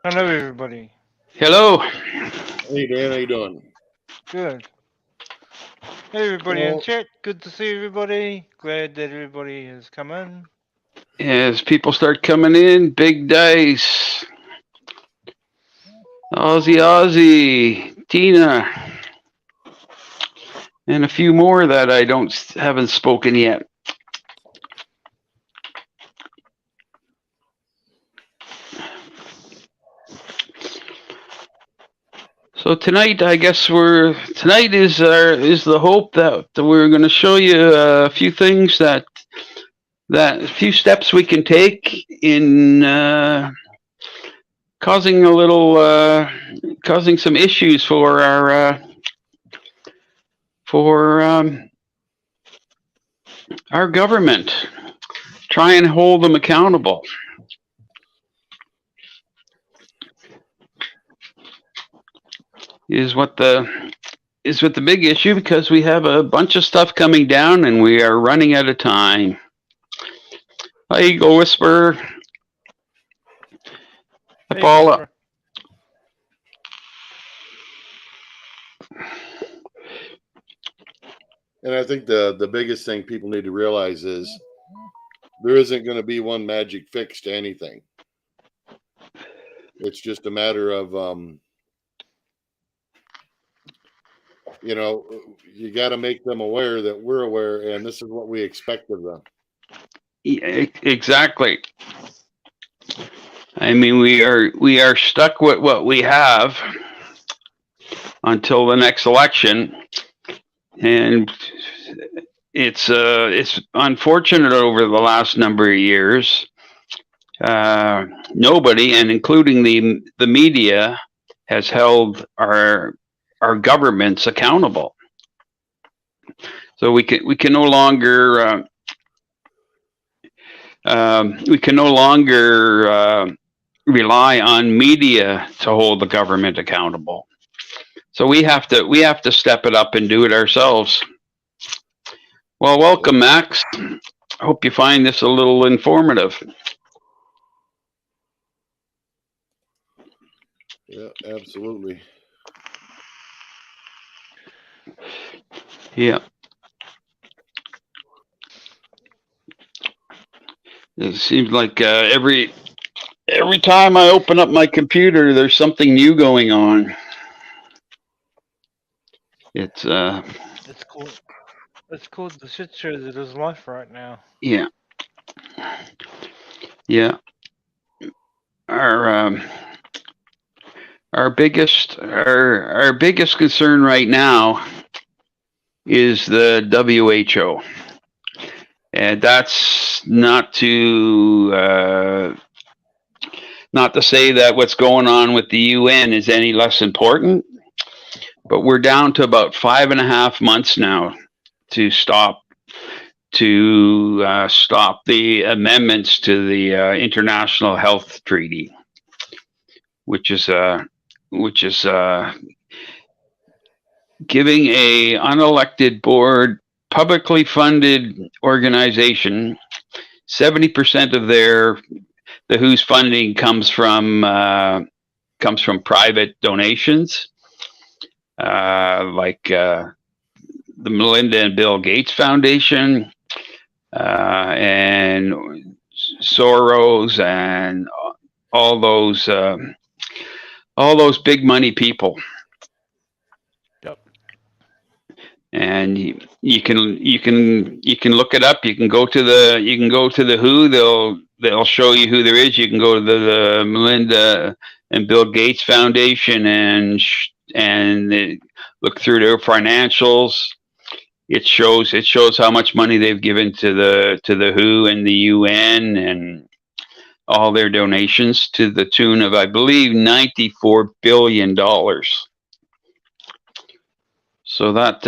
Hello, everybody. Hello. Hey Dan, how you doing? Good. Hey, everybody in Well, chat. Good to see everybody. Glad that everybody has come in. As people start coming in, big dice. Aussie, Tina, and a few more that I haven't spoken yet. So tonight, I guess tonight is the hope that we're going to show you a few things that a few steps we can take in causing causing some issues for our government. Try and hold them accountable. Is what the big issue, because we have a bunch of stuff coming down and we are running out of time. Hi, Eagle Whisperer. Hey, Paula. Christopher. and I think the biggest thing people need to realize is there isn't going to be one magic fix to anything. It's just a matter of you got to make them aware that we're aware, and this is what we expect of them. Yeah, exactly. I mean, we are stuck with what we have until the next election, and it's unfortunate over the last number of years. Nobody, and including the media, has held our governments accountable. So we can no longer rely on media to hold the government accountable. So we have to step it up and do it ourselves. Well, welcome, Max. I hope you find this a little informative. Yeah, absolutely. Yeah. It seems like every time I open up my computer, there's something new going on. It's It's cool. It's called the shit show that is life right now. Yeah. Yeah. Our biggest concern right now is the WHO, and that's not to say that what's going on with the UN is any less important, but we're down to about 5.5 months now to stop the amendments to the International Health Treaty, which is giving a unelected board, publicly funded organization 70% of the WHO's funding comes from private donations, like the Melinda and Bill Gates Foundation, and Soros, and all those big money people. Yep. And you can look it up. You can go to the WHO. They'll show you who there is. You can go to the Melinda and Bill Gates Foundation and look through their financials. It shows how much money they've given to the WHO and the UN and all their donations, to the tune of, I believe, $94 billion. So that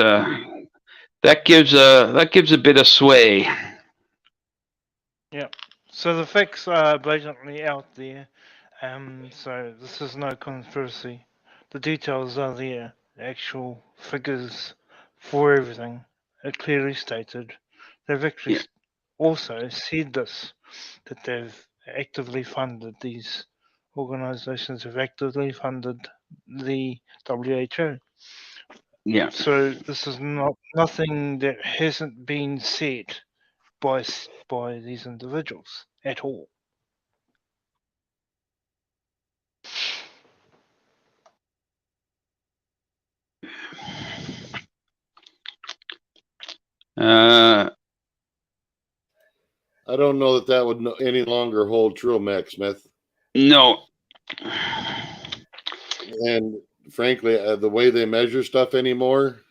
gives a bit of sway. Yeah. So the facts are blatantly out there. So this is no controversy. The details are there. The actual figures for everything are clearly stated. They've actually also said this, that they've actively funded these organisations, have actively funded the WHO. Yeah. So this is nothing that hasn't been said by these individuals at all. I don't know that would any longer hold true, Max Smith. No. And frankly, the way they measure stuff anymore,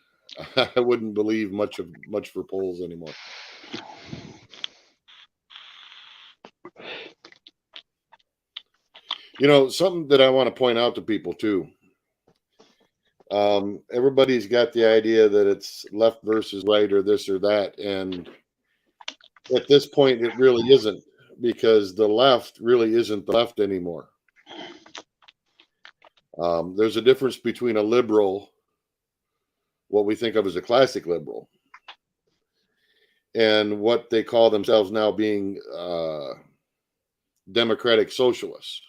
I wouldn't believe much for polls anymore. You know, something that I want to point out to people too. Everybody's got the idea that it's left versus right, or this or that, and at this point, it really isn't, because the left really isn't the left anymore. There's a difference between a liberal, what we think of as a classic liberal, and what they call themselves now being democratic socialists,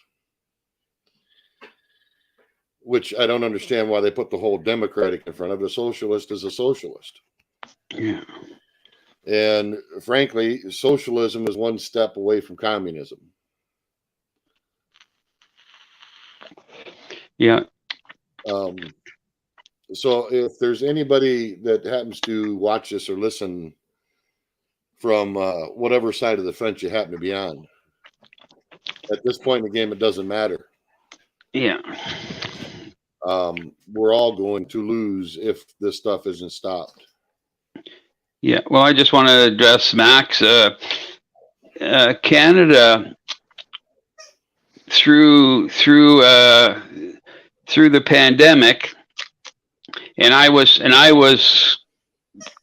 which I don't understand why they put the whole democratic in front of it. A socialist is a socialist. Yeah. And frankly, socialism is one step away from communism. Yeah. So if there's anybody that happens to watch this or listen from whatever side of the fence you happen to be on, at this point in the game, it doesn't matter. Yeah. We're all going to lose if this stuff isn't stopped. Yeah. Well, I just want to address Max. Canada, through the pandemic, and I was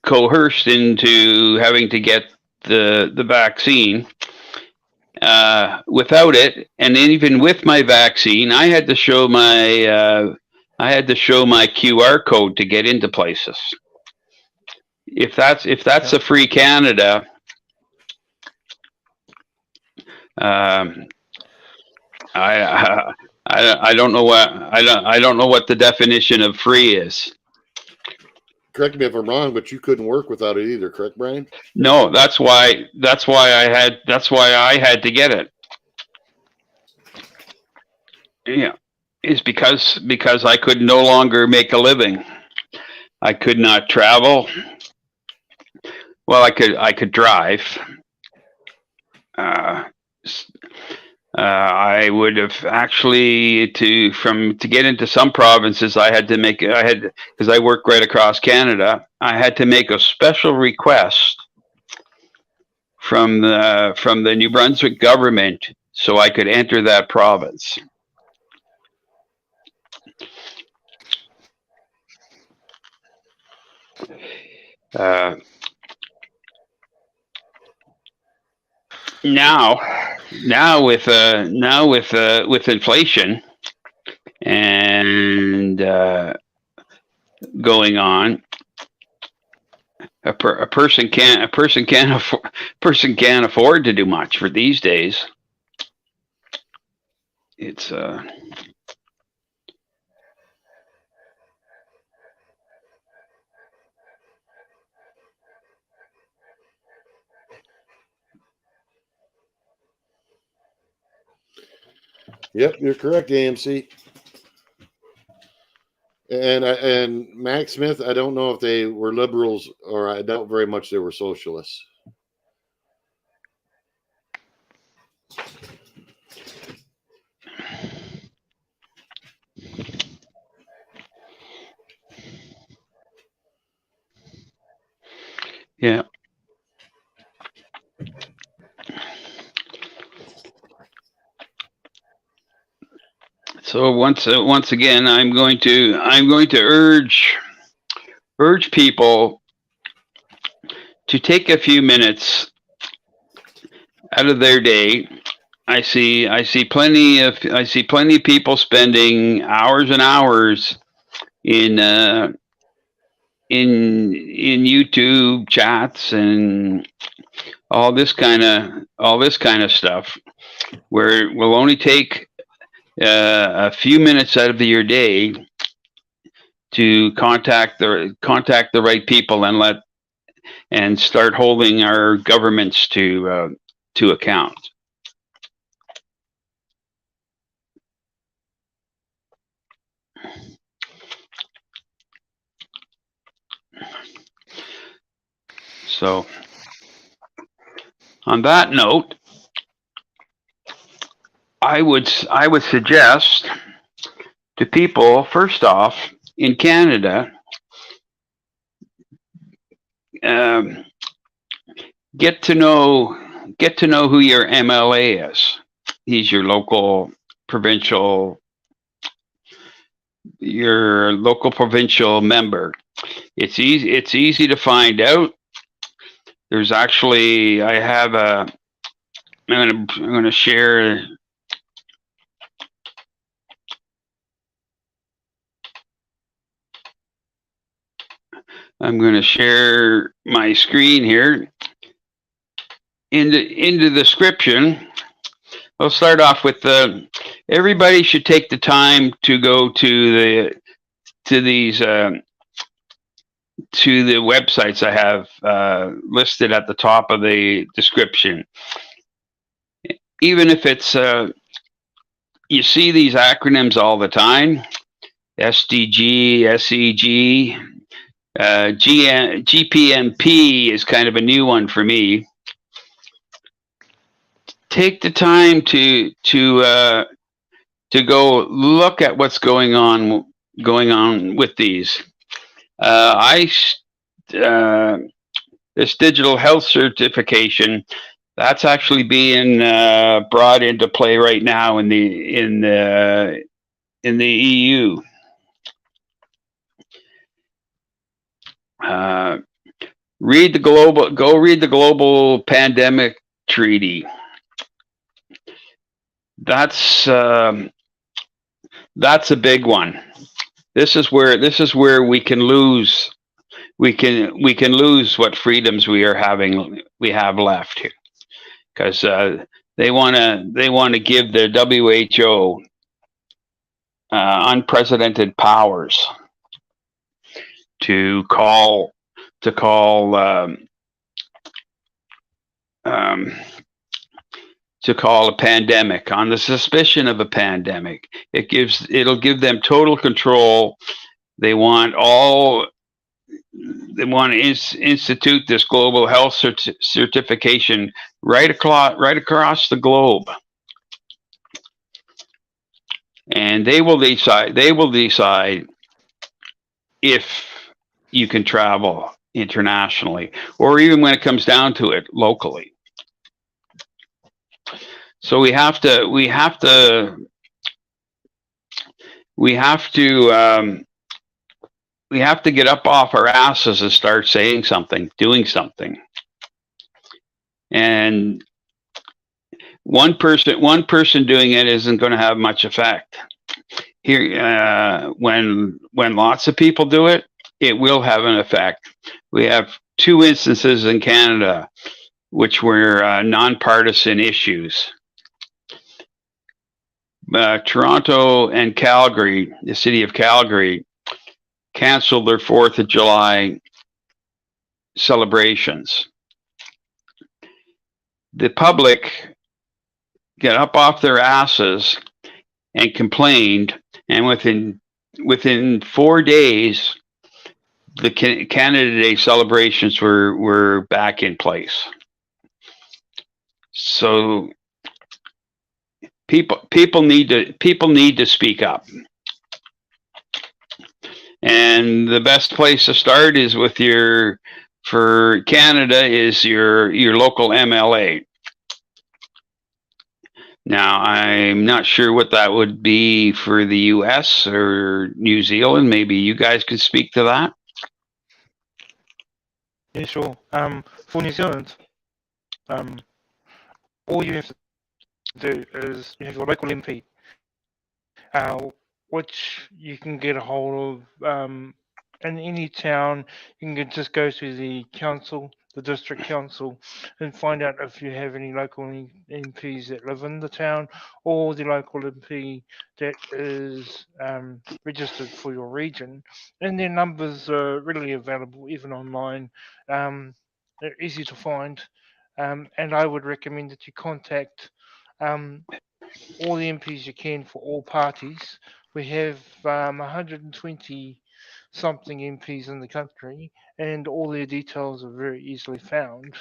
coerced into having to get the vaccine. Without it, and even with my vaccine, I had to show my QR code to get into places. If that's a free Canada, I don't know what the definition of free is. Correct me if I'm wrong, but you couldn't work without it either, correct, Brian? No, that's why I had to get it. Yeah, is because I could no longer make a living. I could not travel. well, I could drive. I would have actually to get into some provinces. Because I work right across Canada. I had to make a special request from the New Brunswick government so I could enter that province. Now with inflation and going on, a person can't afford to do much for these days. It's Yep, you're correct, AMC. And Max Smith, I don't know if they were liberals, or I doubt very much they were socialists. yeah. So once again, I'm going to urge people to take a few minutes out of their day. I see plenty of people spending hours and hours in YouTube chats and all this kind of stuff, where it will only take a few minutes out of your day to contact the right people and start holding our governments to account. So, on that note, I would suggest to people, first off, in Canada, get to know who your MLA is. He's your local provincial member. It's easy to find out. There's actually, I'm going to share. I'm going to share my screen here. In the description, I'll start off with everybody should take the time to go to the websites I have listed at the top of the description. Even if it's you see these acronyms all the time: SDG, SEG. GPMP is kind of a new one for me. Take the time to go look at what's going on with these. This digital health certification, that's actually being brought into play right now in the EU. Read the global pandemic treaty. That's a big one. This is where we can lose what freedoms we have left here, because they want to give the WHO unprecedented powers to call a pandemic on the suspicion of a pandemic. It'll give them total control. They want all they want to institute this global health certification right across the globe, and they will decide. They will decide if you can travel internationally, or even when it comes down to it, locally. So we have to get up off our asses and start saying something, doing something. And one person doing it isn't going to have much effect. Here, when lots of people do it, it will have an effect. We have 2 instances in Canada which were nonpartisan issues. Toronto and Calgary, the city of Calgary, canceled their 4th of July celebrations. The public got up off their asses and complained, and within 4 days, the Canada Day celebrations were back in place. So people need to speak up, and the best place to start is with for Canada is your local MLA. Now, I'm not sure what that would be for the US or New Zealand. Maybe you guys could speak to that. Yeah, sure. For New Zealand, all you have to do is you have your local MP, which you can get a hold of in any town. You can just go to the council, the district council, and find out if you have any local MPs that live in the town, or the local MP that is registered for your region. And their numbers are readily available, even online. They're easy to find, and I would recommend that you contact all the MPs you can for all parties. We have 120 something MPs in the country, and all their details are very easily found.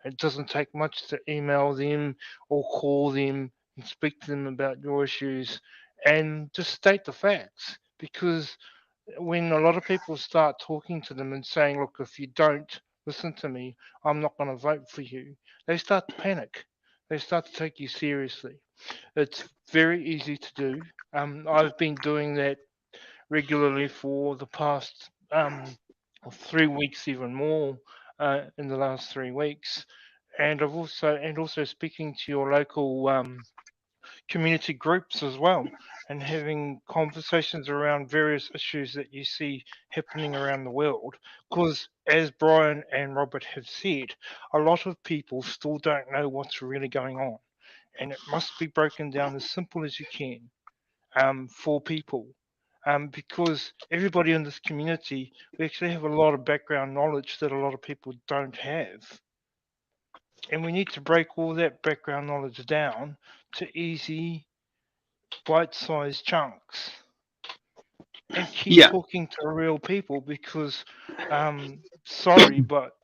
It doesn't take much to email them or call them and speak to them about your issues and just state the facts. Because when a lot of people start talking to them and saying, look, if you don't listen to me, I'm not going to vote for you, they start to panic. They start to take you seriously. It's very easy to do. I've been doing that regularly for the past 3 weeks, even more in the last 3 weeks. And I've also speaking to your local community groups as well, and having conversations around various issues that you see happening around the world. Because as Brian and Robert have said, a lot of people still don't know what's really going on, and it must be broken down as simple as you can for people. Because everybody in this community, we actually have a lot of background knowledge that a lot of people don't have. And we need to break all that background knowledge down to easy, bite-sized chunks and keep talking to real people. Because, sorry, but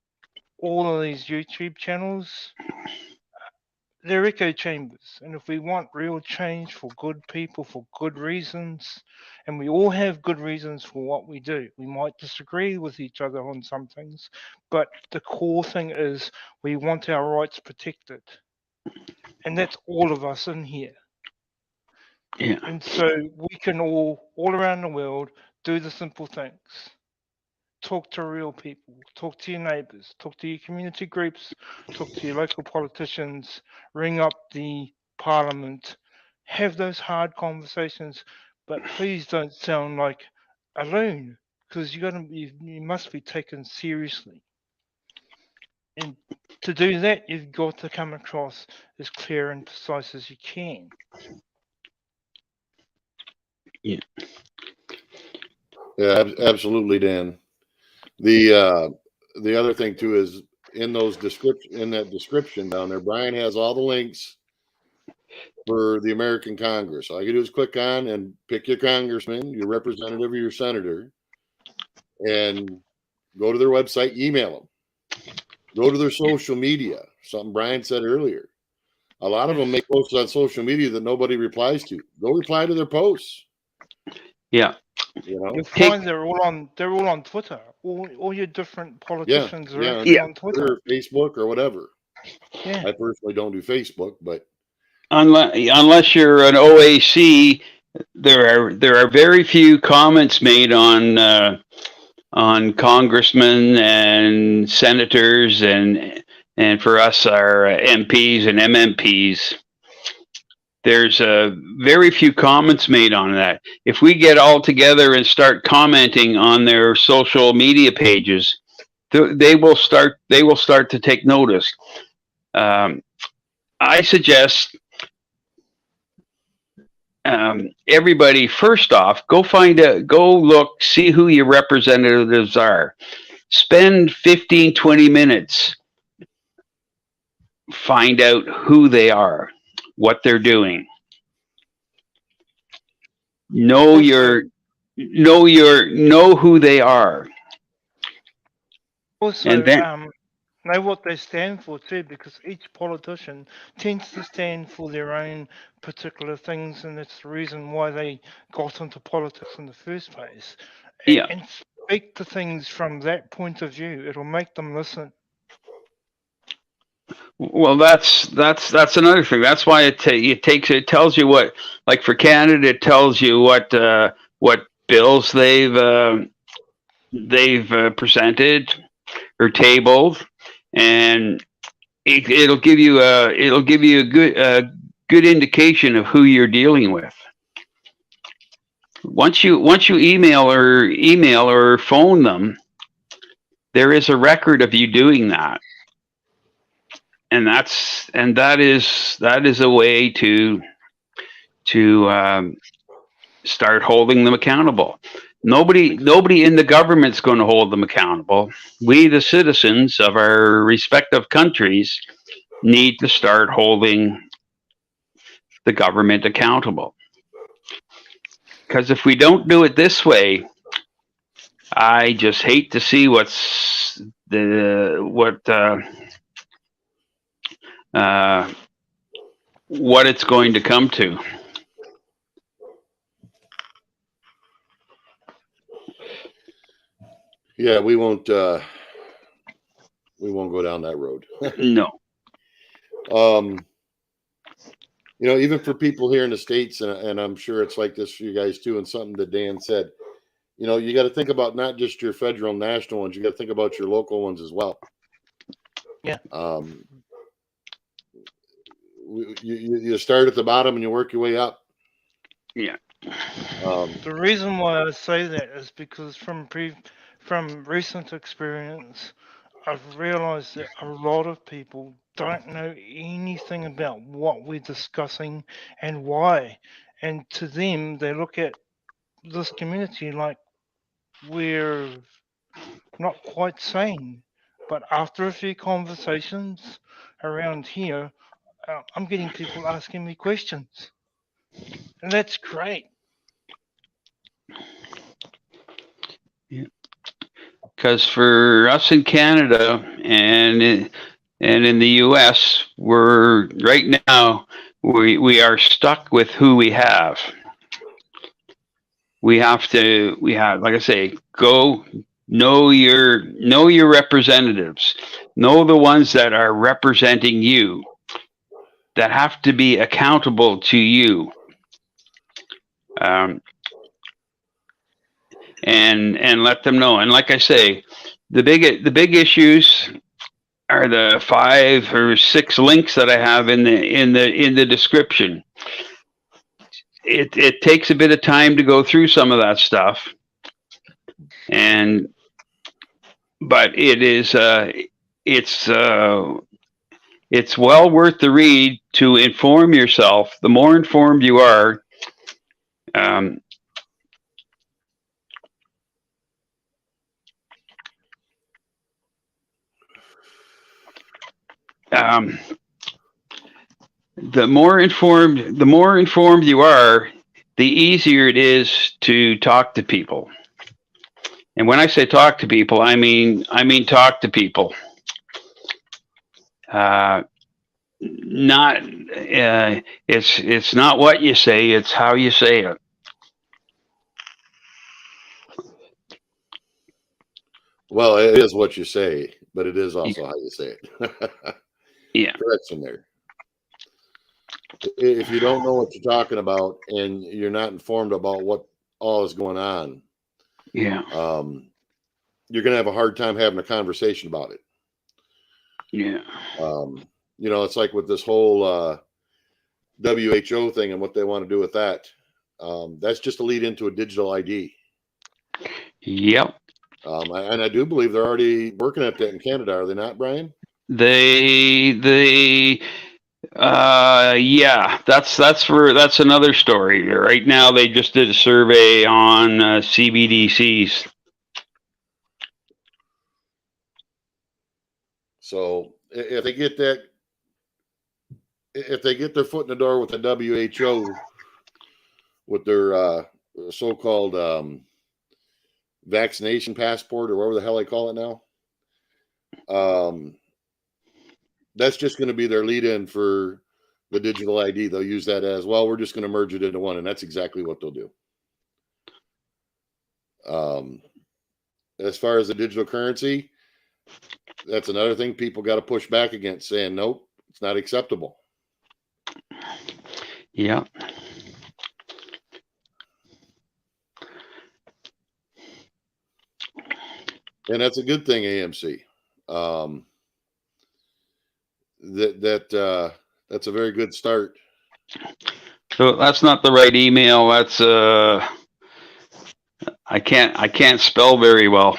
all of these YouTube channels, they're echo chambers. And if we want real change for good people, for good reasons, and we all have good reasons for what we do, we might disagree with each other on some things, but the core thing is we want our rights protected. And that's all of us in here. Yeah. And so we can all around the world, do the simple things. Talk to real people, talk to your neighbors, talk to your community groups, talk to your local politicians, ring up the parliament, have those hard conversations, but please don't sound like a loon, because you must be taken seriously. And to do that, you've got to come across as clear and precise as you can. Yeah. Yeah, absolutely, Dan. The other thing too is in that description down there, Brian has all the links for the American Congress. All you do is click on and pick your congressman, your representative, or your senator, and Go to their website, email them. Go to their social media. Something Brian said earlier. A lot of them make posts on social media that nobody replies to. Go reply to their posts. Yeah. You know, You'll find they're all on Twitter. All your different politicians are actually on Twitter, Facebook, or whatever. Yeah. I personally don't do Facebook, but unless you're an OAC, there are very few comments made on congressmen and senators and for us our MPs and MMPs. There's very few comments made on that. If we get all together and start commenting on their social media pages, they will start to take notice. I suggest everybody, first off, go look, see who your representatives are. Spend 15, 20 minutes, find out who they are, what they're doing. Know who they are. Also, and then, know what they stand for too, because each politician tends to stand for their own particular things, and that's the reason why they got into politics in the first place. And speak to things from that point of view. It'll make them listen. Well, that's another thing. That's why it tells you what, like for Canada, it tells you what bills they've presented or tabled, and it'll give you a good indication of who you're dealing with. Once you email or phone them, there is a record of you doing that. And that is a way to start holding them accountable. Nobody in the government's going to hold them accountable. We, the citizens of our respective countries, need to start holding the government accountable. Because if we don't do it this way, I just hate to see what it's going to come to. Yeah, we won't go down that road. No. Even for people here in the States, and I'm sure it's like this for you guys too, and something that Dan said, you got to think about not just your federal and national ones, you got to think about your local ones as well. Yeah. You start at the bottom and you work your way up. Yeah. The reason why I say that is because from recent experience, I've realized that a lot of people don't know anything about what we're discussing and why. And to them, they look at this community like we're not quite sane. But after a few conversations around here, I'm getting people asking me questions. And that's great. Because for us in Canada and in the U.S., we are stuck with who we have. We have, like I say, go know your representatives, know the ones that are representing you, that have to be accountable to you. And let them know. And like I say, the big issues are the 5 or 6 links that I have in the description. It takes a bit of time to go through some of that stuff, but it is it's well worth the read to inform yourself. The more informed you are, the more informed you are, the easier it is to talk to people And when I say talk to people, I mean talk to people. Not it's not what you say, it's how you say it. Well, it is what you say, but it is also how you say it. Yeah. Correction there. If you don't know what you're talking about and you're not informed about what all is going on, Yeah. you're going to have a hard time having a conversation about it. Yeah. You know, it's like with this whole WHO thing and what they want to do with that. That's just a lead into a digital ID. Yep. And I do believe they're already working at that in Canada, are they not, Brian? Yeah, that's another story. Right now, they just did a survey on CBDCs. So if they get their foot in the door with the WHO, with their so-called vaccination passport or whatever the hell they call it now, that's just going to be their lead-in for the digital ID. They'll use that as, well, we're just going to merge it into one, and that's exactly what they'll do. As far as the digital currency, that's another thing people got to push back against, saying, nope, it's not acceptable. Yeah. And that's a good thing, AMC. That's a very good start. So that's not the right email. That's I can't spell very well.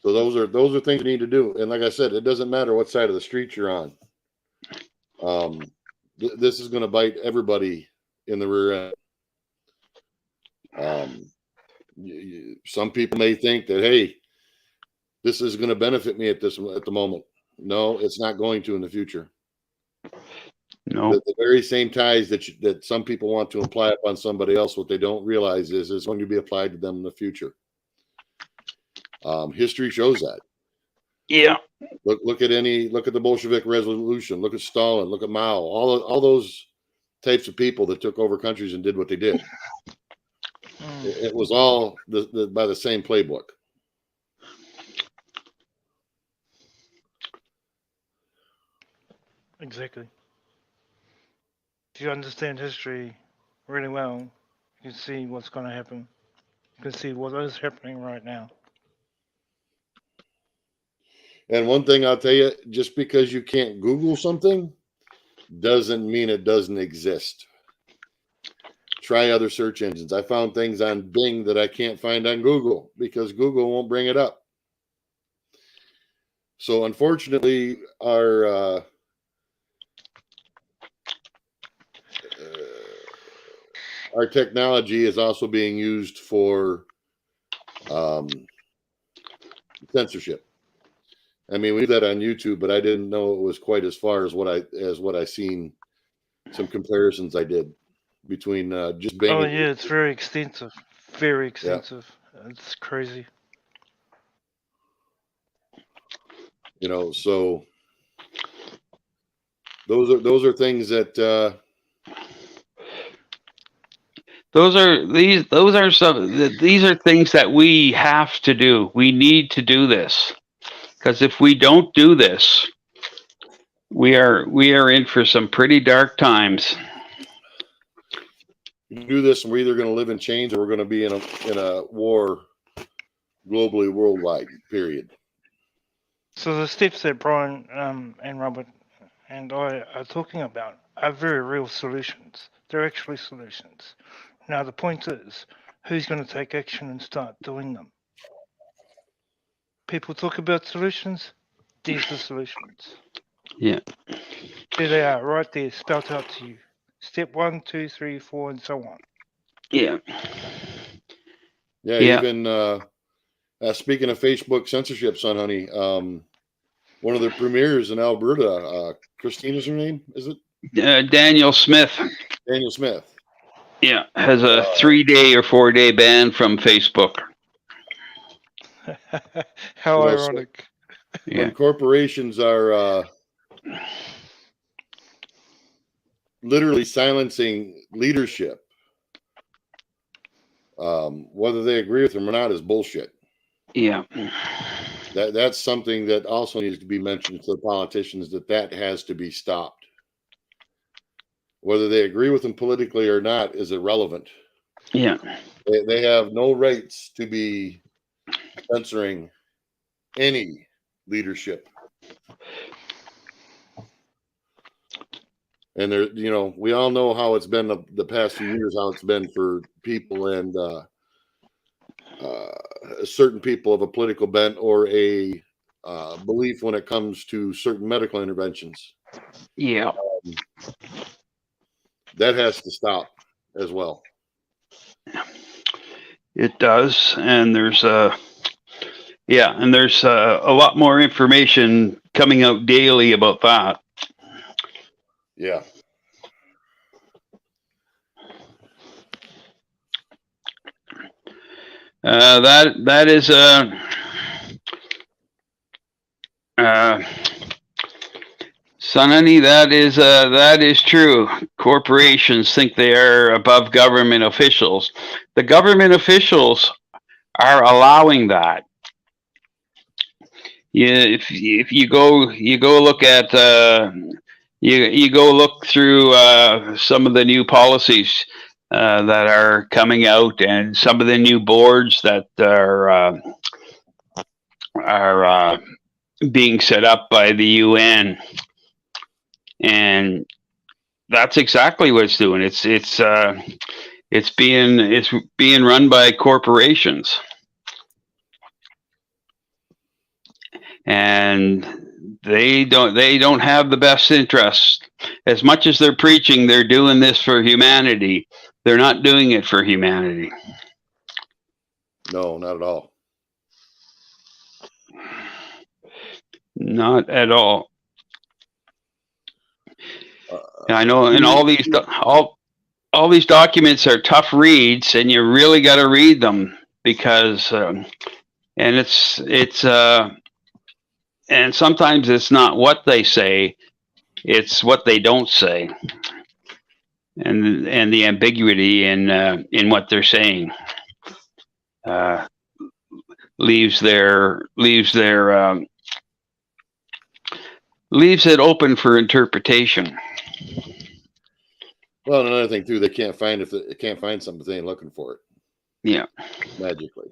So those are things you need to do. And like I said, it doesn't matter what side of the street you're on. This is going to bite everybody in the rear end. Some people may think that, hey, this is going to benefit me at the moment. No, it's not going to in the future. No. The very same ties that some people want to apply upon somebody else, what they don't realize is it's going to be applied to them in the future. History shows that. Yeah. Look at the Bolshevik Revolution. Look at Stalin. Look at Mao. All those types of people that took over countries and did what they did. It was all by the same playbook. Exactly. If you understand history really well, you can see what's going to happen. You can see what is happening right now. And one thing I'll tell you, just because you can't Google something doesn't mean it doesn't exist. Try other search engines. I found things on Bing that I can't find on Google because Google won't bring it up. So unfortunately, our technology is also being used for censorship. I mean, we do that on YouTube, but I didn't know it was quite as far as what I seen. Some comparisons I did between just Bing. Oh yeah, it's very extensive. Very extensive. Yeah. It's crazy. You know, so those are things that these are things that we have to do. We need to do this, because if we don't do this, we are in for some pretty dark times. You do this, and we're either going to live in chains or we're going to be in a war, globally, worldwide. Period. So the steps that Brian and Robert and I are talking about are very real solutions. They're actually solutions. Now the point is, who's going to take action and start doing them? People talk about solutions. These are the solutions. Yeah. There they are, right there, spelled out to you. Step 1, 2, 3, 4, and so on. Yeah. Yeah. Speaking of Facebook censorship, son, honey, one of the premiers in Alberta, Christina's her name, is it? Daniel Smith. Daniel Smith. Yeah, has a 3-day or 4-day ban from Facebook. How You know, ironic. When corporations are literally silencing leadership, whether they agree with them or not is bullshit. Yeah. That's something that also needs to be mentioned to the politicians, that has to be stopped. Whether they agree with them politically or not is irrelevant. Yeah. They have no rights to be censoring any leadership. And there, you know, we all know how it's been the past few years, how it's been for people and certain people of a political bent or a belief when it comes to certain medical interventions. Yeah. That has to stop as well. It does, and there's a lot more information coming out daily about that. Yeah. That is son, honey, that is true. Corporations think they are above government officials. The government officials are allowing that. If you go look at you go look through some of the new policies that are coming out, and some of the new boards that are being set up by the UN, and that's exactly what it's doing. It's being run by corporations, and they don't have the best interest. As much as they're preaching they're doing this for humanity, they're not doing it for humanity. No, not at all. Not at all. I know, and all these documents are tough reads, and you really got to read them, because and and sometimes it's not what they say, it's what they don't say, and the ambiguity in what they're saying leaves it open for interpretation. Well, another thing too, they can't find something if they ain't looking for it. Yeah. Magically.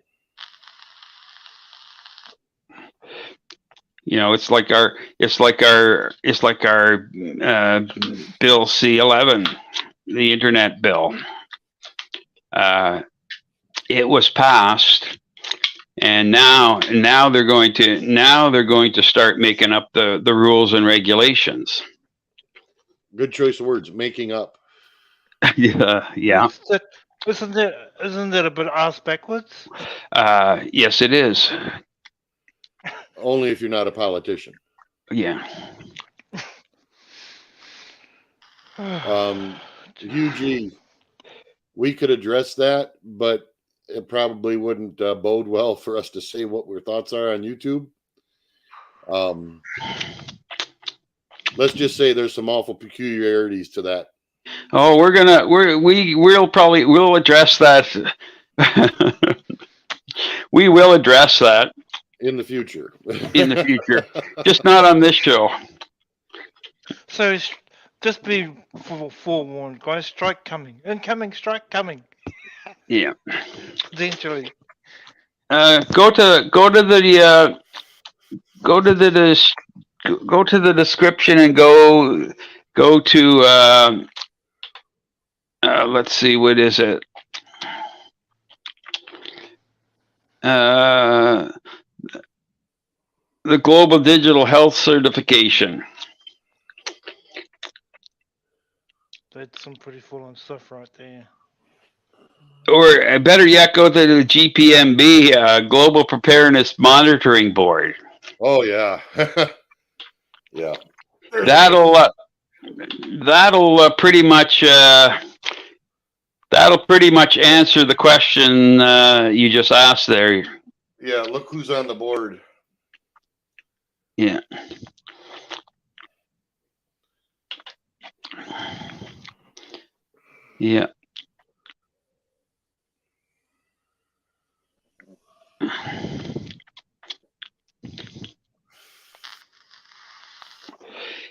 You know, it's like our Bill C-11, the internet bill. It was passed, and now they're going to start making up the rules and regulations. Good choice of words. Making up. Yeah. Isn't that a bit ass backwards? Yes, it is. Only if you're not a politician. Yeah. Hugely, we could address that, but it probably wouldn't bode well for us to say what our thoughts are on YouTube. Let's just say there's some awful peculiarities to that. Oh, we'll address that. We will address that in the future. Just not on this show. So just be forewarned, guys. Strike coming. Incoming strike coming. Yeah. Potentially. Go to the description and go to let's see, what is it? The Global Digital Health Certification. That's some pretty full-on stuff right there. or better yet, go to the GPMB, Global Preparedness Monitoring Board. Oh yeah, yeah. That'll pretty much answer the question you just asked there. Yeah, look who's on the board. Yeah. Yeah.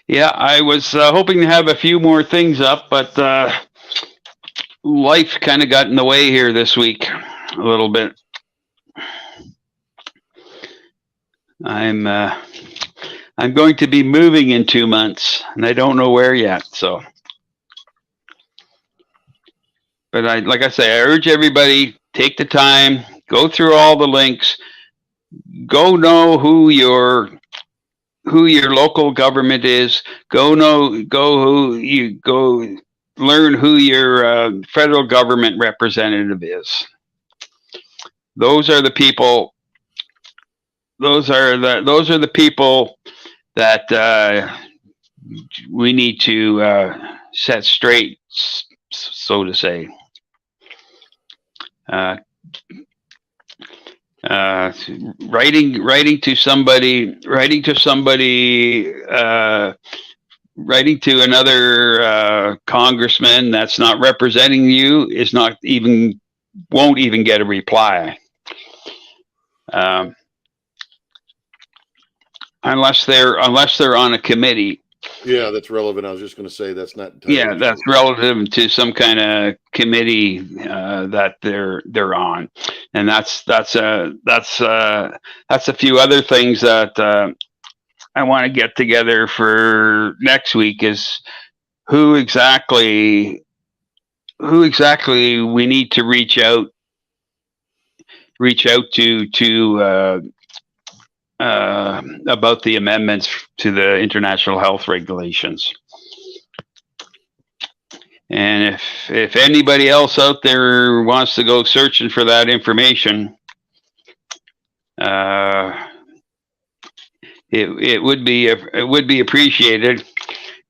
Yeah, I was hoping to have a few more things up, but life kind of got in the way here this week a little bit. I'm going to be moving in 2 months, and I don't know where yet. So, but like I say, I urge everybody, take the time, go through all the links, go know who your local government is, go learn who your federal government representative is. Those are the people. Those are the people that we need to set straight, so to say. Writing to another congressman that's not representing you won't even get a reply. Unless they're on a committee. Yeah, that's relevant. I was just going to say that's not. Yeah, that's relative to some kind of committee that they're on, and that's a few other things that I want to get together for next week. Is who exactly we need to reach out to about the amendments to the international health regulations. And if anybody else out there wants to go searching for that information, it would be appreciated.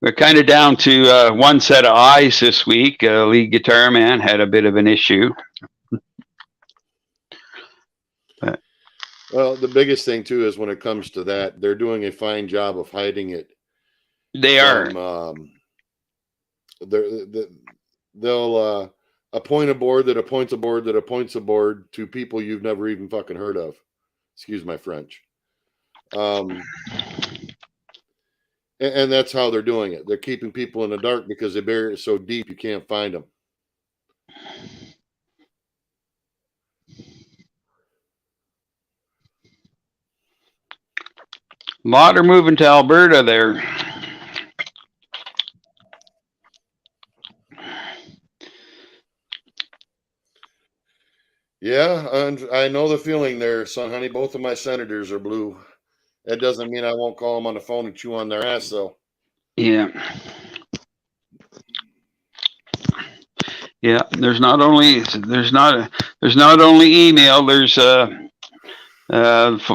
We're kind of down to one set of eyes this week. Lead guitar man had a bit of an issue. Well, the biggest thing too is when it comes to that, they're doing a fine job of hiding it. They are. They'll appoint a board that appoints a board that appoints a board to people you've never even fucking heard of. Excuse my French. And that's how they're doing it. They're keeping people in the dark because they bury it so deep you can't find them. A lot are moving to Alberta there. Yeah, and I know the feeling there, son, honey. Both of my senators are blue. That doesn't mean I won't call them on the phone and chew on their ass, though. Yeah. Yeah, there's not only email. There's it's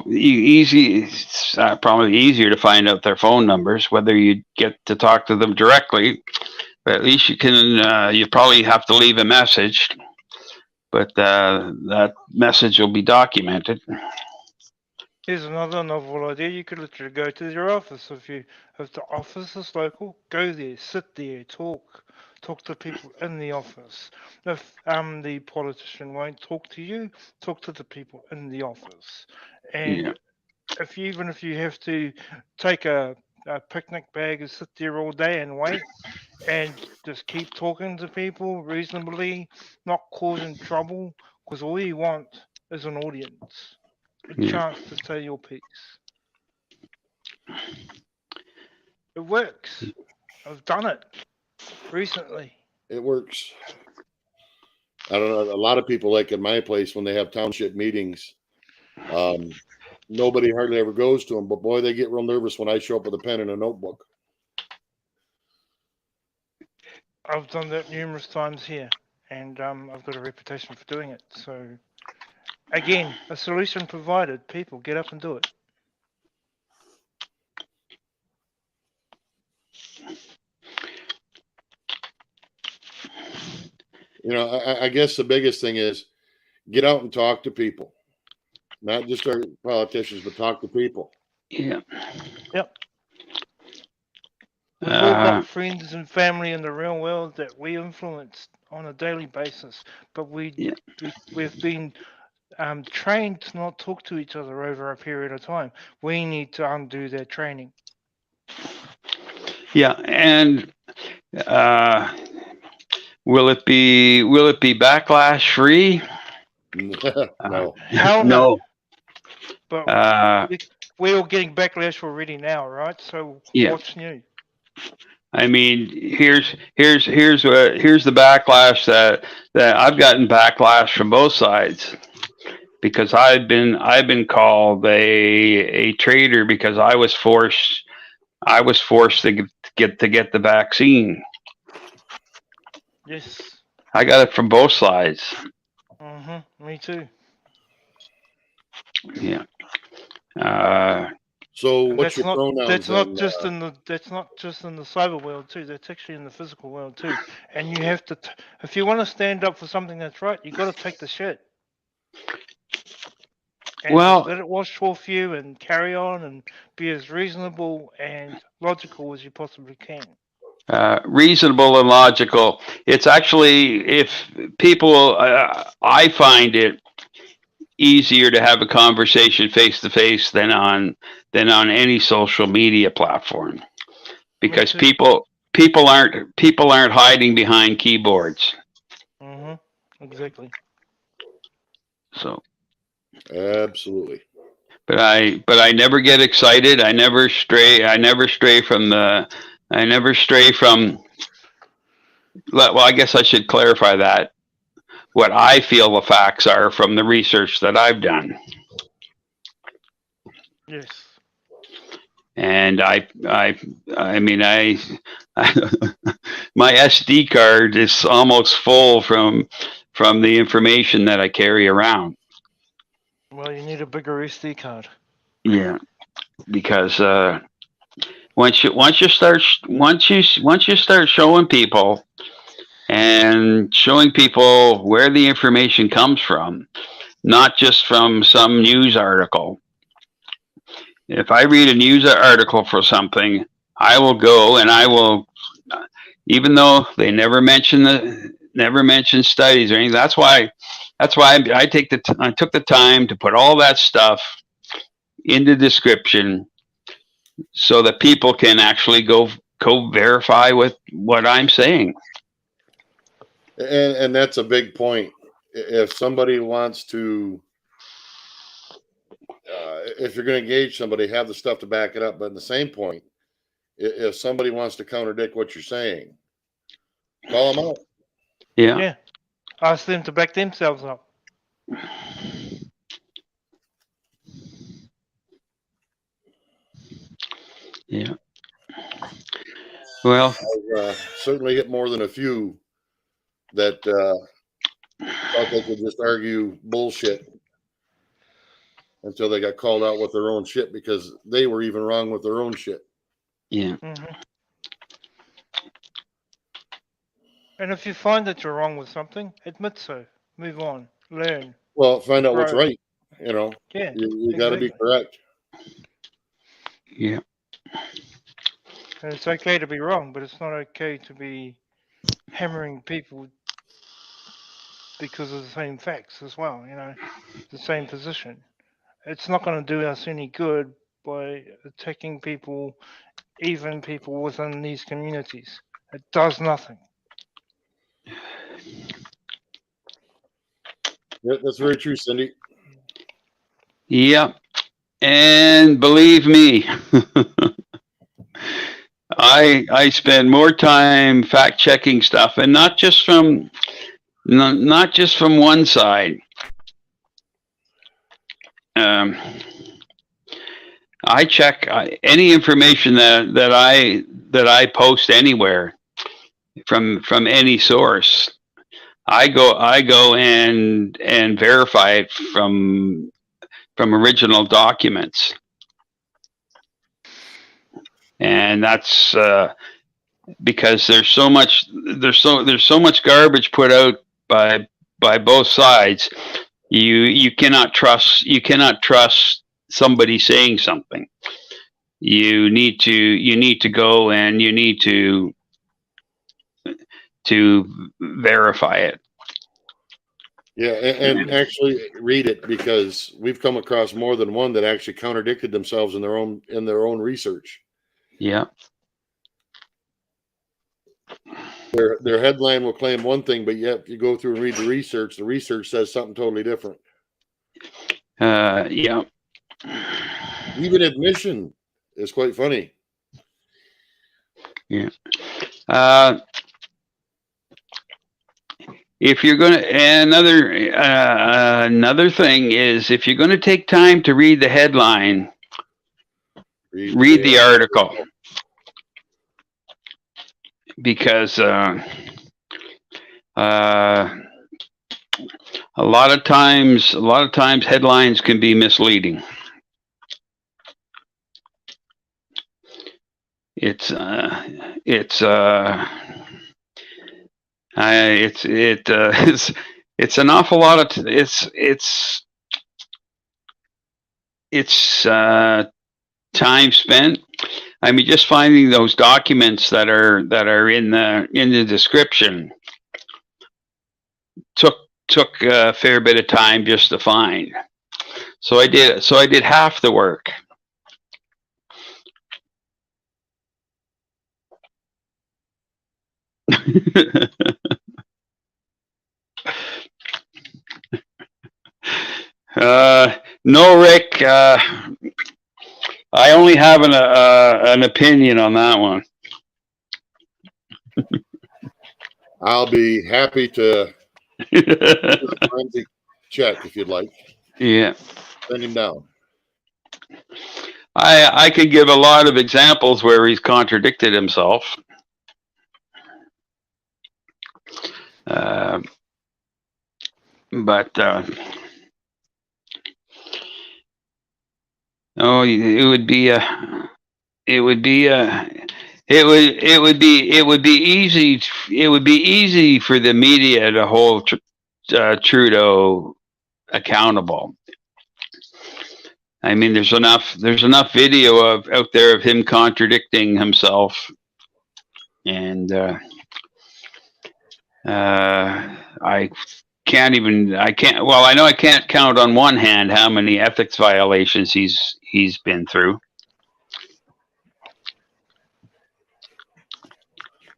probably easier to find out their phone numbers, whether you get to talk to them directly, but at least you can. You probably have to leave a message, but that message will be documented. Here's another novel idea. You could literally go to your office. If the office is local, go there, sit there, talk to people in the office. If the politician won't talk to you, talk to the people in the office. And Yeah. if you have to take a picnic bag and sit there all day and wait, and just keep talking to people reasonably, not causing trouble, because all you want is an audience. A chance to say your piece. It works. I've done it recently. It works. I don't know. A lot of people, like in my place, when they have township meetings, nobody hardly ever goes to them. But boy, they get real nervous when I show up with a pen and a notebook. I've done that numerous times here, and I've got a reputation for doing it. So, again, a solution provided. People get up and do it. I guess the biggest thing is get out and talk to people, not just our politicians, but talk to people. Yeah. Yep. We've all got friends and family in the real world that we influence on a daily basis, but we've been trained to not talk to each other over a period of time. We need to undo that training. Yeah, and will it be backlash free? No. Hell no. But we're all getting backlash already now, right? So yeah. what's new? I mean, here's the backlash that I've gotten backlash from both sides, because I've been called a traitor because I was forced to get the vaccine. Yes. I got it from both sides. Me too. Yeah. So what's your pronouns? That's not just in the cyber world too. That's actually in the physical world too. And you have to, if you want to stand up for something that's right, you got to take the shit. And just let it wash off you and carry on and be as reasonable and logical as you possibly can. Reasonable and logical. It's actually, if people, I find it easier to have a conversation face to face than on any social media platform, because people aren't hiding behind keyboards. Exactly. So. Absolutely. But I never get excited. I never stray from well, I guess I should clarify that. What I feel the facts are from the research that I've done. Yes. And I mean, my SD card is almost full from the information that I carry around. Well, you need a bigger SD card. Yeah, because once you start showing people where the information comes from, not just from some news article. If I read a news article for something, I will go and I will, even though they never mention studies or anything. That's why I took the time to put all that stuff in the description, so that people can actually go verify with what I'm saying. And that's a big point. If somebody wants to, if you're going to engage somebody, have the stuff to back it up. But at the same point, if somebody wants to contradict what you're saying, call them out. Yeah. Ask them to back themselves up. Yeah. Well, I've certainly hit more than a few that thought they could just argue bullshit until they got called out with their own shit, because they were even wrong with their own shit. Yeah. And if you find that you're wrong with something, admit so. Move on. Learn. Well, find out what's right. Yeah. You got to be correct. Yeah. And it's okay to be wrong, but it's not okay to be hammering people because of the same facts as well, the same position. It's not going to do us any good by attacking people, even people within these communities. It does nothing. Yeah, that's very true, Cindy. Yeah. And believe me, I spend more time fact checking stuff, and not just from one side. I check any information that I post anywhere from any source. I go and verify it from original documents, and that's because there's so much garbage put out by both sides. You cannot trust somebody saying something. You need to go and you need to verify it. Yeah, and actually read it, because we've come across more than one that actually contradicted themselves in their own research. Yeah. Their headline will claim one thing, but yet if you go through and read the research says something totally different. Yeah. Even admission is quite funny. Yeah. If you're going to, another thing is, if you're going to take time to read the headline, read the article, because a lot of times headlines can be misleading. It's an awful lot of it's time spent. I mean, just finding those documents that are in the description took a fair bit of time just to find. So I did half the work. No, Rick. I only have an opinion on that one. I'll be happy to forensic check if you'd like. Yeah. Send him down. I could give a lot of examples where he's contradicted himself. But oh, it would be easy for the media to hold Trudeau accountable. I mean, there's enough video out there of him contradicting himself, and I can't. Well, I know I can't count on one hand how many ethics violations he's been through.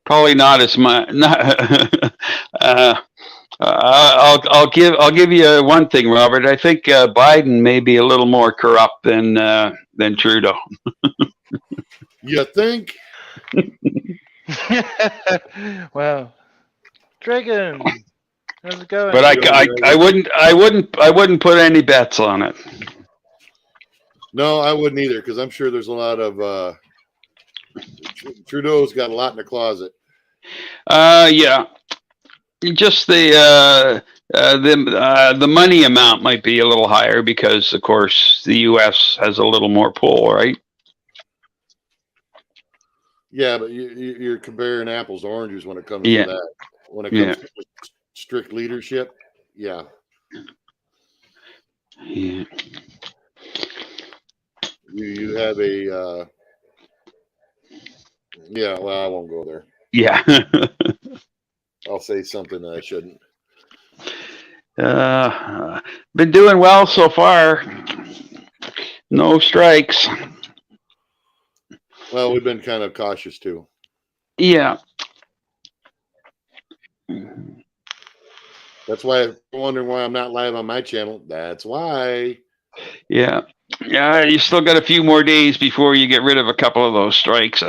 Probably not as much. I'll give you one thing, Robert. I think Biden may be a little more corrupt than Trudeau. You think? Wow, Dragon, how's it going? But I wouldn't put any bets on it. No, I wouldn't either, because I'm sure there's a lot of Trudeau's got a lot in the closet. Yeah. Just the money amount might be a little higher because, of course, the U.S. has a little more pull, right? Yeah, but you're comparing apples to oranges when it comes to that. When it comes to strict leadership, yeah. Yeah. You have a yeah. Well, I won't go there. Yeah. I'll say something that I shouldn't. Been doing well so far. No strikes. Well, we've been kind of cautious too. Yeah. That's why I'm wondering why I'm not live on my channel. That's why. Yeah. Yeah. You still got a few more days before you get rid of a couple of those strikes.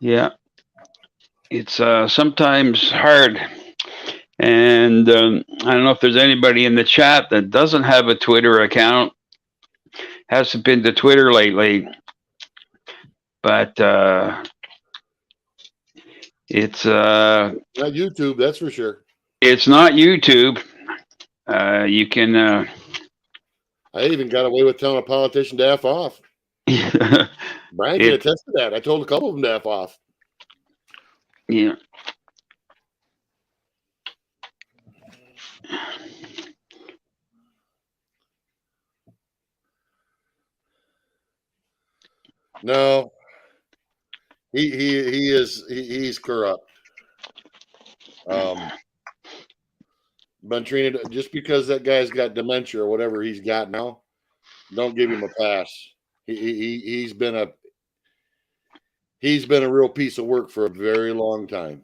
Yeah, it's sometimes hard, and I don't know if there's anybody in the chat that doesn't have a Twitter account, hasn't been to Twitter lately. but it's Not YouTube, that's for sure. it's not YouTube. You can I even got away with telling a politician to F off. Brian can attest to that. I told a couple of them to F off. Yeah. No, he's corrupt. Been treated just because that guy's got dementia or whatever he's got now. Don't give him a pass. He's been a real piece of work for a very long time.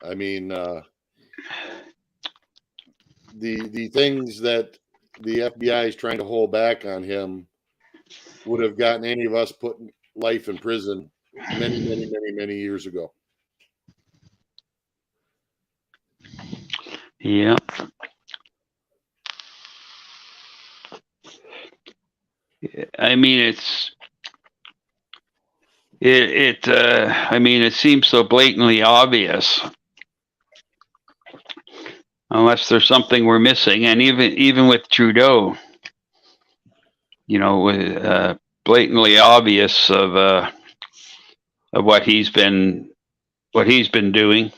I mean, the things that the FBI is trying to hold back on him would have gotten any of us put life in prison many years ago. Yeah. I mean, I mean, it seems so blatantly obvious. Unless there's something we're missing, and even with Trudeau, you know, blatantly obvious of what he's been doing.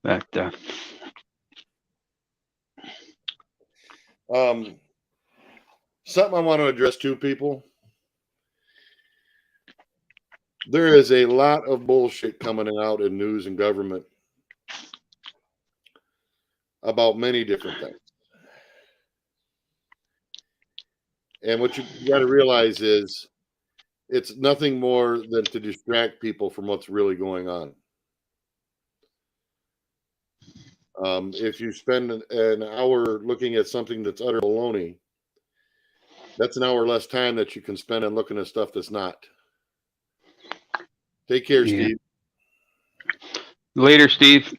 But something I want to address to people. There is a lot of bullshit coming out in news and government about many different things. And what you got to realize is it's nothing more than to distract people from what's really going on. If you spend an hour looking at something that's utter baloney, that's an hour less time that you can spend on looking at stuff that's not. Take care, yeah. Steve. Later, Steve.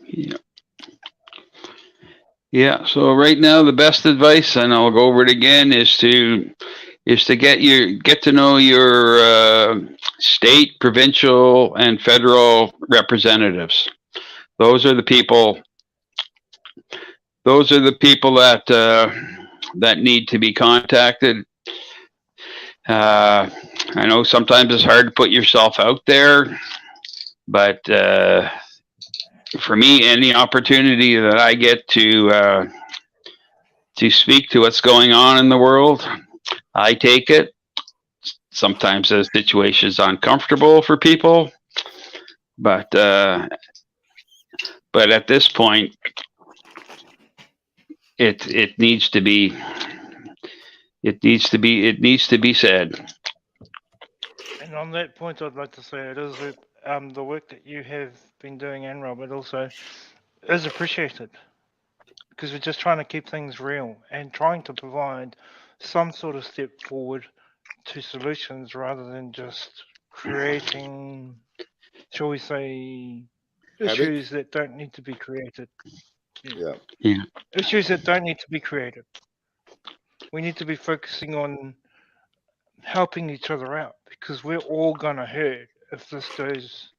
Yeah. Yeah. So right now, the best advice, and I'll go over it again, is to get to know your state, provincial, and federal representatives. Those are the people. Those are the people that that need to be contacted. I know sometimes it's hard to put yourself out there, but for me, any opportunity that I get to speak to what's going on in the world, I take it. Sometimes the situation is uncomfortable for people, but at this point, it needs to be said. And on that point, I'd like to say it is the work that you have been doing, and Robert also, is appreciated, because we're just trying to keep things real and trying to provide some sort of step forward to solutions rather than just creating, shall we say, issues that don't need to be created. Yeah. Issues that don't need to be created. We need to be focusing on helping each other out, because we're all gonna hurt if this goes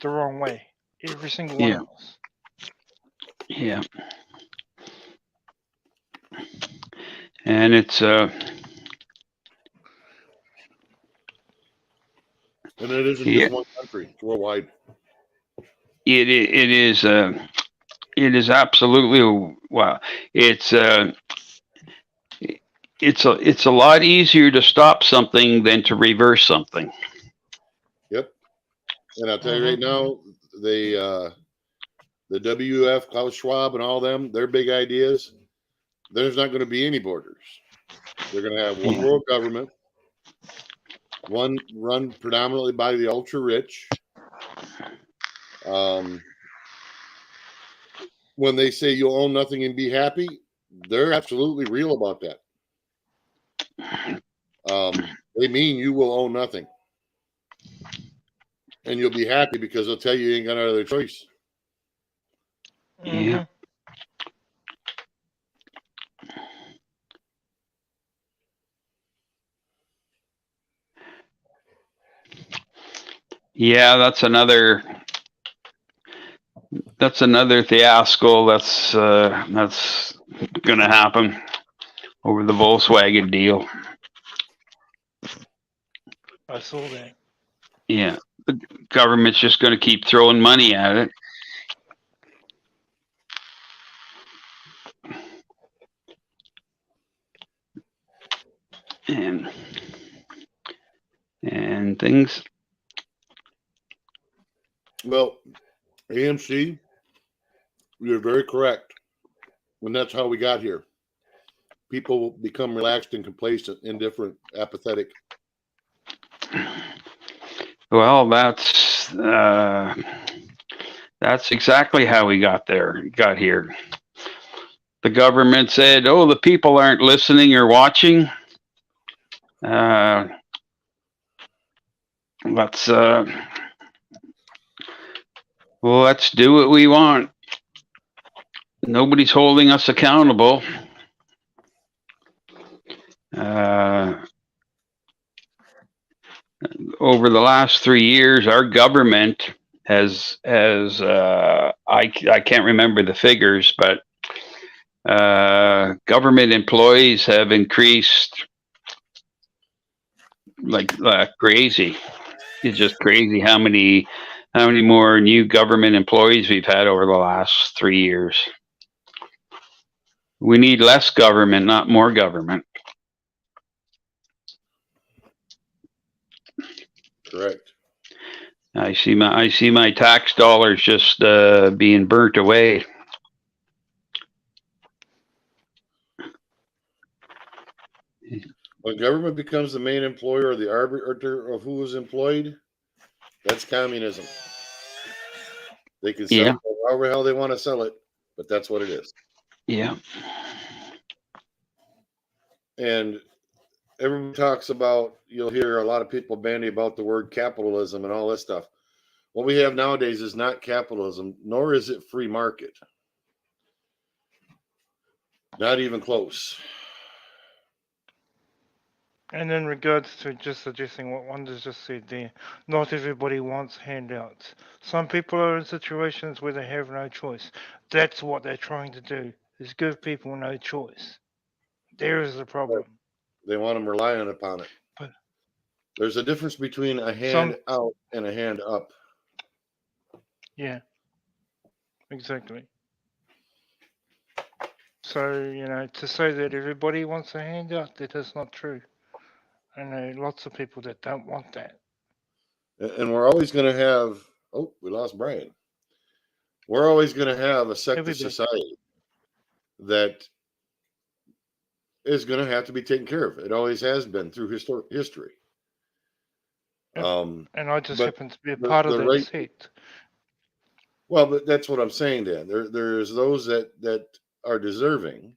the wrong way. Every single one of us. Yeah. And it's and it isn't just one country; it's worldwide. It is absolutely it's a lot easier to stop something than to reverse something. Yep. And I'll tell you right now, the WF, Klaus Schwab, and all them, their big ideas, there's not going to be any borders. They're going to have one world government, one run predominantly by the ultra rich. When they say you'll own nothing and be happy, they're absolutely real about that. They mean you will own nothing. And you'll be happy because they'll tell you ain't got no other choice. Yeah. Yeah, that's another fiasco that's going to happen over the Volkswagen deal. I saw that. Yeah, the government's just going to keep throwing money at it. And things. Well, AMC, you're very correct. And that's how we got here. People become relaxed and complacent, indifferent, apathetic. Well, that's exactly how we got here. The government said, "Oh, the people aren't listening or watching. Let's do what we want. Nobody's holding us accountable." Over the last 3 years, our government has I can't remember the figures, but government employees have increased like crazy. It's just crazy how many more new government employees we've had over the last 3 years. We need less government, not more government. Correct. I see my tax dollars just being burnt away. When government becomes the main employer or the arbiter of who is employed, that's communism. They can sell it however the hell they want to sell it, but that's what it is. Yeah. And everyone talks about, you'll hear a lot of people bandy about the word capitalism and all this stuff. What we have nowadays is not capitalism, nor is it free market. Not even close. And in regards to just suggesting what Wonders just said there, not everybody wants handouts. Some people are in situations where they have no choice. That's what they're trying to do, is give people no choice. There is the problem. They want them relying upon it. But there's a difference between a hand out and a hand up. Yeah, exactly. So, to say that everybody wants a handout, that is not true. I know lots of people that don't want that. And we're always going to have, we lost Brian. We're always going to have a sect of society that is going to have to be taken care of. It always has been through history. And I just happen to be a part of that sect. Well, but that's what I'm saying, Dan. There's those that are deserving,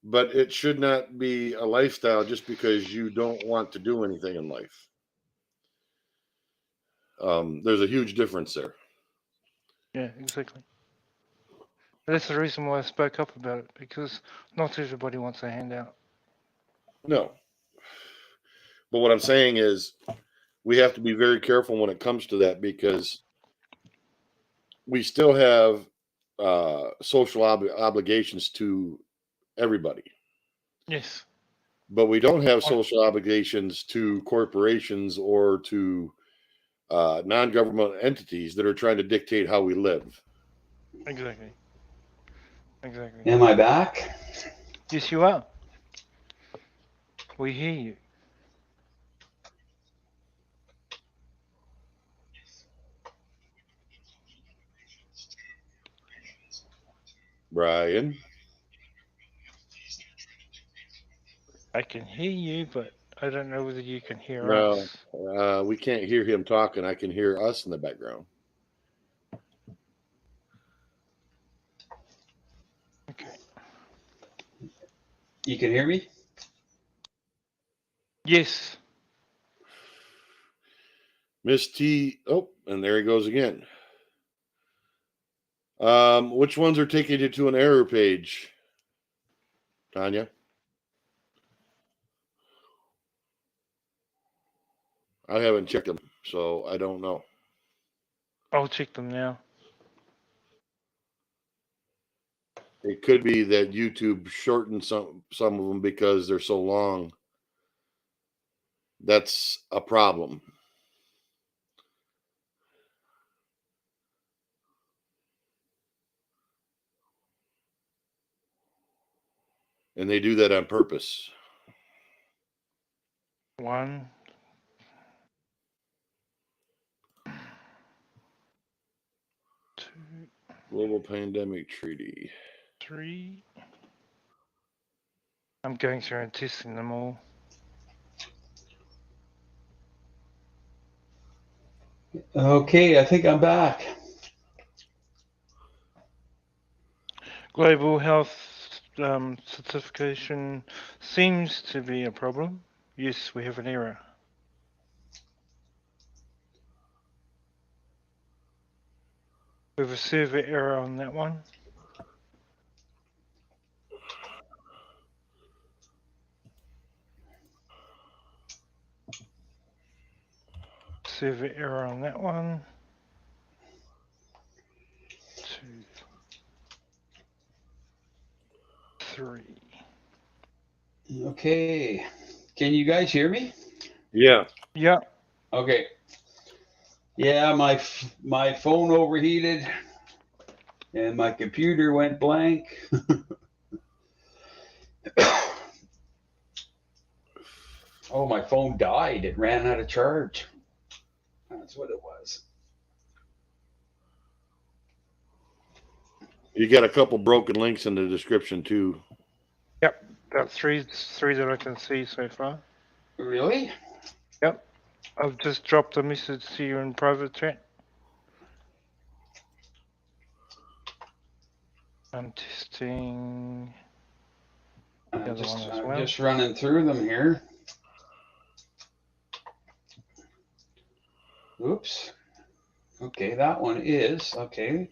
but it should not be a lifestyle just because you don't want to do anything in life. There's a huge difference there. Yeah, exactly. That's the reason why I spoke up about it, because not everybody wants a handout. No. But what I'm saying is we have to be very careful when it comes to that, because we still have social obligations to everybody. Yes. But we don't have social obligations to corporations or to non-governmental entities that are trying to dictate how we live. Exactly. Exactly. Am I back? Yes, you are. We hear you. Brian? I can hear you, but I don't know whether you can hear us. No, we can't hear him talking. I can hear us in the background. Okay. You can hear me? Yes. Miss T. Oh, and there he goes again. Which ones are taking you to an error page, Tanya? I haven't checked them, so I don't know. I'll check them now. It could be that YouTube shortened some of them because they're so long. That's a problem. And they do that on purpose. 1, 2, Global Pandemic Treaty. 3. I'm going through and testing them all. Okay, I think I'm back. Global health certification seems to be a problem. Yes, we have an error. We have a server error on that one. Server error on that one. 2, 3. Okay. Can you guys hear me? Yeah. Yeah. Okay. Yeah, my phone overheated and my computer went blank. Oh, my phone died. It ran out of charge. That's what it was. You got a couple broken links in the description too. Yep. About three that I can see so far. Really? Yep. I've just dropped a message to you in private chat. I'm testing the I'm other one as well. just running through them here. Oops. Okay, that one is. Okay.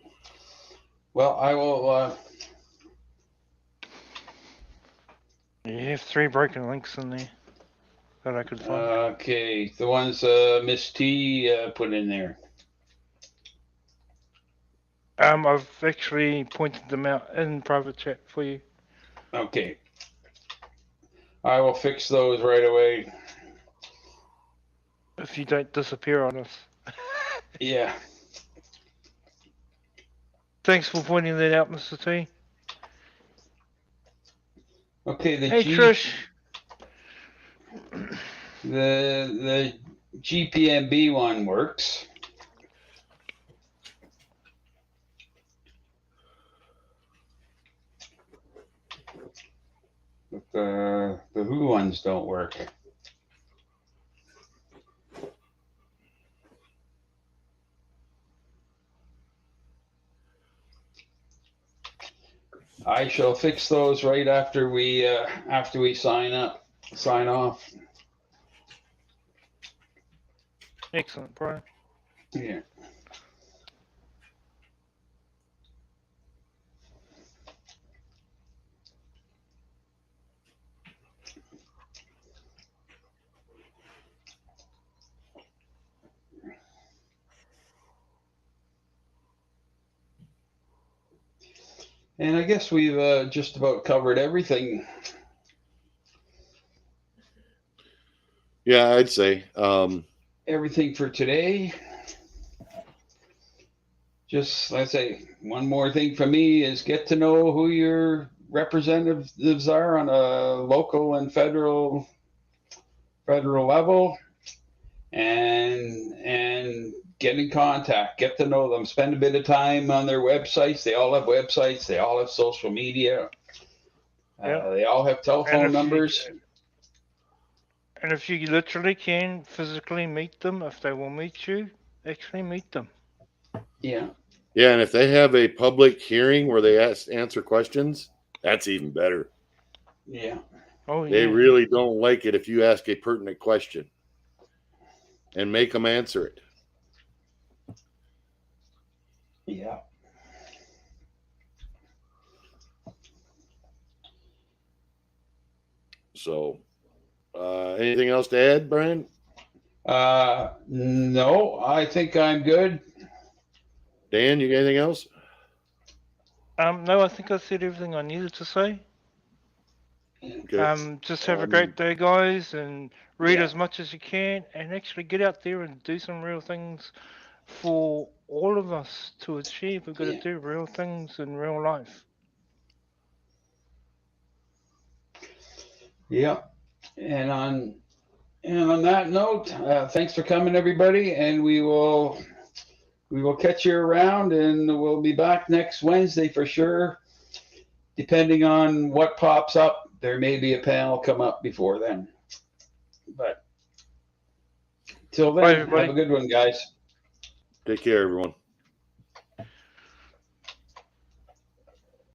Well, I will. You have 3 broken links in there that I could find. Okay, the ones Miss T put in there. I've actually pointed them out in private chat for you. Okay. I will fix those right away. If you don't disappear on us. Yeah. Thanks for pointing that out, Mr. T. Okay, Hey, Trish. The GPMB one works. But the WHO ones don't work. I shall fix those right after we sign off. Excellent, Brian. Yeah. And I guess we've just about covered everything. Yeah, I'd say. Everything for today. Just, let's say, one more thing for me is get to know who your representatives are on a local and federal level, and get in contact, get to know them, spend a bit of time on their websites. They all have websites. They all have social media. Yeah. They all have telephone numbers. And if you literally can physically meet them, if they will meet you, actually meet them. Yeah. Yeah, and if they have a public hearing where they answer questions, that's even better. Yeah. Oh yeah. They really don't like it if you ask a pertinent question and make them answer it. Yeah. So, anything else to add, Brian? No, I think I'm good. Dan, you got anything else? No, I think I said everything I needed to say. Okay. Just have a great day, guys, and read Yeah. as much as you can, and actually get out there and do some real things for all of us to achieve. We've got to Yeah. do real things in real life. Yeah. And on that note, thanks for coming, everybody, and we will catch you around, and we'll be back next Wednesday for sure. Depending on what pops up, there may be a panel come up before then. But till Bye, then, everybody. have a good one, guys. Take care, everyone.